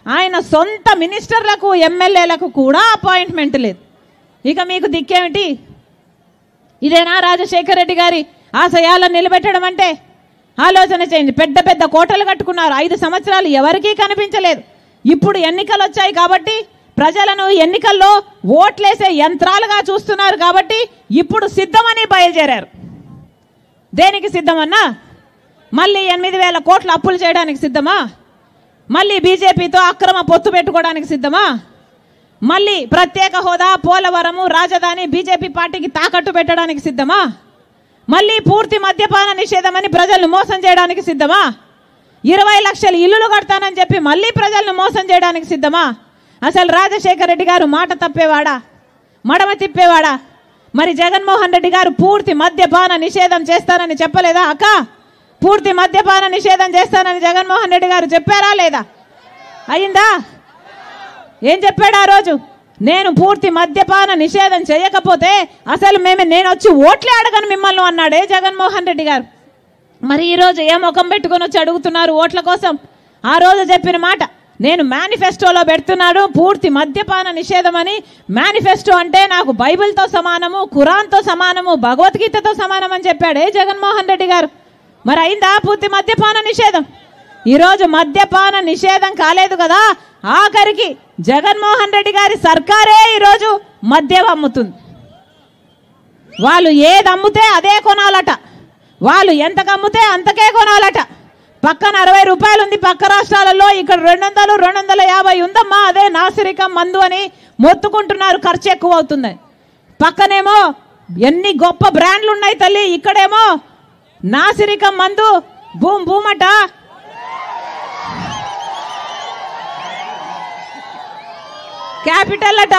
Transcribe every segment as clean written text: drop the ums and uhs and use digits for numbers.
ఆయన సొంత మినిస్టర్లకు ఎమ్మెల్యేలకు కూడా అపాయింట్మెంట్ లేదు. ఇక మీకు దిక్కేమిటి? ఇదేనా రాజశేఖర రెడ్డి గారి ఆశయాలను నిలబెట్టడం అంటే? ఆలోచన చేయండి. పెద్ద పెద్ద కోటలు కట్టుకున్నారు, 5 సంవత్సరాలు ఎవరికీ కనిపించలేదు. ఇప్పుడు ఎన్నికలు వచ్చాయి కాబట్టి ప్రజలను ఎన్నికల్లో ఓట్లేసే యంత్రాలుగా చూస్తున్నారు కాబట్టి ఇప్పుడు సిద్ధమని బయలుదేరారు. దేనికి సిద్ధమన్నా? మళ్ళీ 8,000 కోట్ల అప్పులు చేయడానికి సిద్ధమా? మళ్ళీ బీజేపీతో అక్రమ పొత్తు పెట్టుకోవడానికి సిద్ధమా? మళ్ళీ ప్రత్యేక హోదా, పోలవరము, రాజధాని బీజేపీ పార్టీకి తాకట్టు పెట్టడానికి సిద్ధమా? మళ్ళీ పూర్తి మద్యపాన నిషేధమని ప్రజలను మోసం చేయడానికి సిద్ధమా? 20 లక్షల ఇల్లులు కడతానని చెప్పి మళ్ళీ ప్రజలను మోసం చేయడానికి సిద్ధమా? అసలు రాజశేఖర రెడ్డి గారు మాట తప్పేవాడా? మడమ తిప్పేవాడా? మరి జగన్మోహన్ రెడ్డి గారు పూర్తి మద్యపాన నిషేధం చేస్తానని చెప్పలేదా అక్క? పూర్తి మద్యపాన నిషేధం చేస్తానని జగన్మోహన్ రెడ్డి గారు చెప్పారా లేదా? అయిందా? ఏం చెప్పాడు ఆ రోజు? నేను పూర్తి మద్యపాన నిషేధం చేయకపోతే అసలు నేను వచ్చి ఓట్లే అడగను మిమ్మల్ని అన్నాడే జగన్మోహన్ రెడ్డి గారు. మరి ఈరోజు ఏ ముఖం పెట్టుకొని వచ్చి అడుగుతున్నారు ఓట్ల కోసం? ఆ రోజు చెప్పిన మాట నేను మేనిఫెస్టోలో పెడుతున్నాడు పూర్తి మద్యపాన నిషేధం అని. మేనిఫెస్టో అంటే నాకు బైబిల్తో సమానము, ఖురాన్తో సమానము, భగవద్గీతతో సమానం అని చెప్పాడే జగన్మోహన్ రెడ్డి గారు. మరి అయిందా పూర్తి మద్యపాన నిషేధం? ఈరోజు మద్యపాన నిషేధం కాలేదు కదా, ఆఖరికి జగన్మోహన్ రెడ్డి గారి సర్కారే ఈరోజు మద్యం అమ్ముతుంది. వాళ్ళు ఏది అమ్ముతే అదే కొనాలట, వాళ్ళు ఎంతకు అమ్ముతే అంతకే కొనాలట. పక్కన 60 రూపాయలు ఉంది పక్క రాష్ట్రాలలో, ఇక్కడ 200, 250 ఉందమ్మా, అదే నాసిరికం మందు అని మొత్తుకుంటున్నారు, ఖర్చు ఎక్కువ అవుతుంది. పక్కనేమో ఎన్ని గొప్ప బ్రాండ్లు ఉన్నాయి తల్లి, ఇక్కడేమో నాసిరికం మందు బూమ్ బూమట. క్యాపిటల్ అట,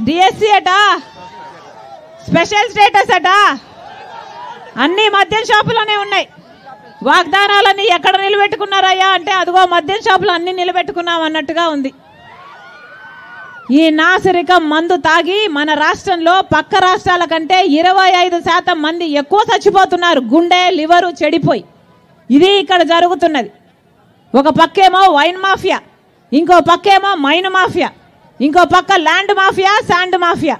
డిఎస్సి అట, స్పెషల్ స్టేటస్ అట, అన్ని మద్యం షాపులోనే ఉన్నాయి. వాగ్దానాలన్నీ ఎక్కడ నిలబెట్టుకున్నారయ్యా అంటే అదిగో మద్యం షాపులు అన్ని నిలబెట్టుకున్నాం అన్నట్టుగా ఉంది. ఈ నాసిరికం మందు తాగి మన రాష్ట్రంలో పక్క రాష్ట్రాల కంటే 25% మంది ఎక్కువ చచ్చిపోతున్నారు, గుండె లివరు చెడిపోయి. ఇది ఇక్కడ జరుగుతున్నది. ఒక పక్కేమో వైన్ మాఫియా, ఇంకో పక్కేమో మైన్ మాఫియా, ఇంకో పక్క ల్యాండ్ మాఫియా, శాండ్ మాఫియా.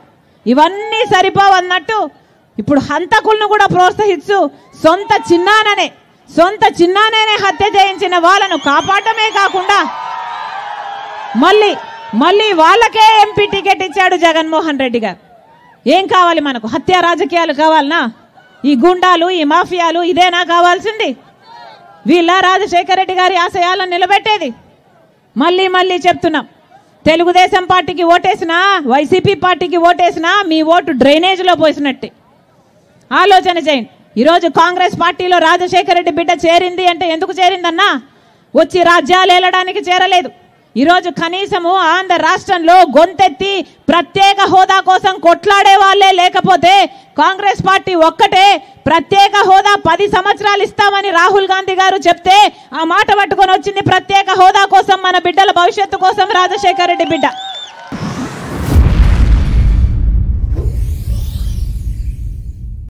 ఇవన్నీ సరిపోవన్నట్టు ఇప్పుడు హంతకులను కూడా ప్రోత్సహిస్తూ సొంత చిన్నాననే హత్య చేయించిన వాళ్ళను కాపాడమే కాకుండా మళ్ళీ వాళ్ళకే ఎంపీ టికెట్ ఇచ్చాడు జగన్మోహన్ రెడ్డి గారు. ఏం కావాలి మనకు? హత్య రాజకీయాలు కావాలనా? ఈ గుండాలు, ఈ మాఫియాలు ఇదేనా కావాల్సింది? వీళ్ళ రాజశేఖర రెడ్డి గారి ఆశయాలను నిలబెట్టేది? మళ్ళీ చెప్తున్నాం, తెలుగుదేశం పార్టీకి ఓటేసినా, వైసీపీ పార్టీకి ఓటేసినా మీ ఓటు డ్రైనేజ్లో పోసినట్టే. ఆలోచన చేయండి. ఈరోజు కాంగ్రెస్ పార్టీలో రాజశేఖర రెడ్డి బిడ్డ చేరింది అంటే ఎందుకు చేరిందన్నా? వచ్చి రాజ్యాలు ఏలడానికి చేరలేదు. ఈరోజు కనీసము ఆంధ్ర రాష్ట్రంలో గొంతెత్తి ప్రత్యేక హోదా కోసం కొట్లాడే వాళ్ళే లేకపోతే కాంగ్రెస్ పార్టీ ఒక్కటే ప్రత్యేక హోదా 10 సంవత్సరాలు ఇస్తామని రాహుల్ గాంధీ గారు చెప్తే ఆ మాట పట్టుకొని వచ్చింది ప్రత్యేక హోదా కోసం, మన బిడ్డల భవిష్యత్తు కోసం రాజశేఖర రెడ్డి బిడ్డ.